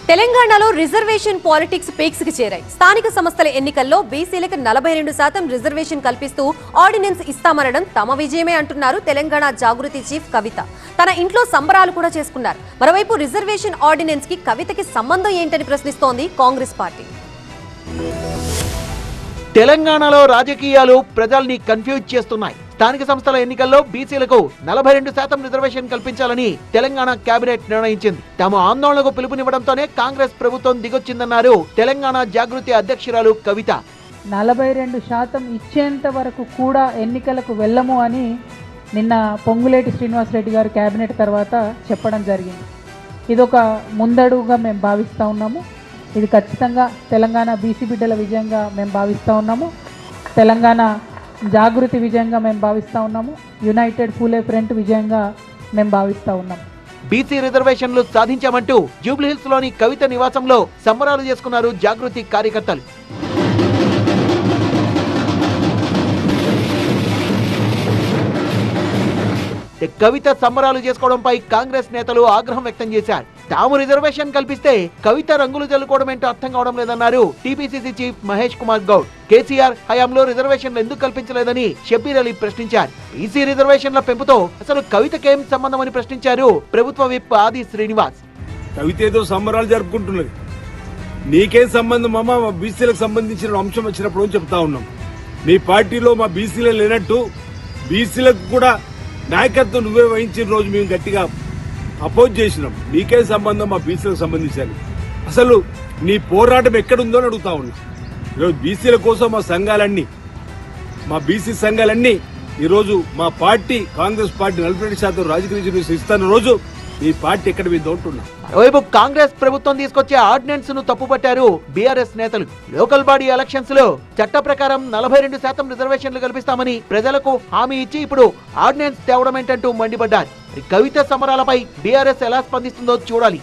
తెలంగాణలో reservation politics peaks కి చేరాయి. స్థానిక సంస్థల ఎన్నికల్లో బీసీలకు 42% రిజర్వేషన్ కల్పిస్తూ ఆర్డినెన్స్ ఇస్తామనడం తమ విజయమే అంటున్నారు తెలంగాణ జాగృతి చీఫ్ కవిత. తన ఇంట్లో సంబరాలు కూడా చేసుకున్నారు. మరోవైపు రిజర్వేషన్ ఆర్డినెన్స్ కి కవితకి సంబంధం ఏంటని ప్రశ్నిస్తోంది కాంగ్రెస్ పార్టీ. తెలంగాణలో రాజకీయాలు ప్రజల్ని కన్ఫ్యూజ్ చేస్తున్నాయి. స్థానిక సంస్థల ఎన్నికల్లో బీసీలకు 42% రిజర్వేషన్ కల్పించాలని తెలంగాణ కేబినెట్ నిర్ణయించింది. తాము ఆందోళనకు పిలుపునివ్వడంతోనే కాంగ్రెస్ ప్రభుత్వం దిగొచ్చిందన్నారు తెలంగాణ జాగృతి అధ్యక్షురాలు కవిత. 42% ఇచ్చేంత వరకు కూడా ఎన్నికలకు వెళ్ళము అని నిన్న పొంగులేటి శ్రీనివాసరెడ్డి గారు కేబినెట్ తర్వాత చెప్పడం జరిగింది. ఇదొక ముందడుగుగా మేము భావిస్తూ ఉన్నాము. ఇది ఖచ్చితంగా తెలంగాణ బీసీ బిడ్డల విజయంగా మేము భావిస్తూ ఉన్నాము. తెలంగాణ జాగృతి విజయంగా మేము భావిస్తూ ఉన్నాము. యునైటెడ్ ఫూలే ఫ్రంట్ విజయంగా మేము భావిస్తూ ఉన్నాము. బీసీ రిజర్వేషన్లు సాధించామంటూ జూబ్లీహిల్స్ లోని కవిత నివాసంలో సంబరాలు చేసుకున్నారు జాగృతి కార్యకర్తలు. కవిత సంబరాలు చేసుకోవడంపై కాంగ్రెస్ నేతలు ఆగ్రహం వ్యక్తం చేశారు. తాము రిజర్వేషన్ కల్పిస్తే కవిత రంగులు చల్లుకోవడం ఏంటో అర్థం కావడం లేదన్నారు టీపీసీసీ చీఫ్ మహేష్ కుమార్ గౌడ్. కేసీఆర్ హయాంలో రిజర్వేషన్లు ఎందుకు కల్పించలేదని షబ్బీర్ అలీ ప్రశ్నించారు. బీసీ రిజర్వేషన్ల పెంపుతో అసలు కవితకేం సంబంధమని ప్రశ్నించారు ప్రభుత్వ విప్ ఆది శ్రీనివాస్. కవిత ఏదో సంబరాలు జరుపుకుంటున్నది, నీకేం సంబంధం అమ్మా? మా బీసీలకు సంబంధించిన అంశం వచ్చినప్పుడు చెప్తా ఉన్నాం. మీ పార్టీలో మా బీసీలే లేనట్టు బీసీలకు కూడా నాయకత్వం నువ్వే వహించిన రోజు మేము గట్టిగా అపోజ్ చేసినాం. నీకే సంబంధం మా బీసీలకు సంబంధించాలి? అసలు నీ పోరాటం ఎక్కడుందో అని అడుగుతా ఉన్నా. ఈరోజు బీసీల కోసం మా సంఘాలన్నీ, మా బీసీ సంఘాలన్నీ ఈరోజు మా పార్టీ కాంగ్రెస్ పార్టీ 42% రాజకీయ రిజర్వేషన్ ఇస్తున్న రోజు ఈ పార్టీ ఎక్కడ మీద ఉంటున్నా. మరోవైపు కాంగ్రెస్ ప్రభుత్వం తీసుకొచ్చే ఆర్డినెన్స్ ను తప్పుపట్టారు బీఆర్ఎస్ నేతలు. లోకల్ బాడీ ఎలక్షన్స్ లో చట్ట ప్రకారం 42% రిజర్వేషన్లు కల్పిస్తామని ప్రజలకు హామీ ఇచ్చి ఇప్పుడు ఆర్డినెన్స్ తేవడం ఏంటంటూ మండిపడ్డారు. కవిత సమరాలపై బీఆర్ఎస్ ఎలా స్పందిస్తుందో చూడాలి.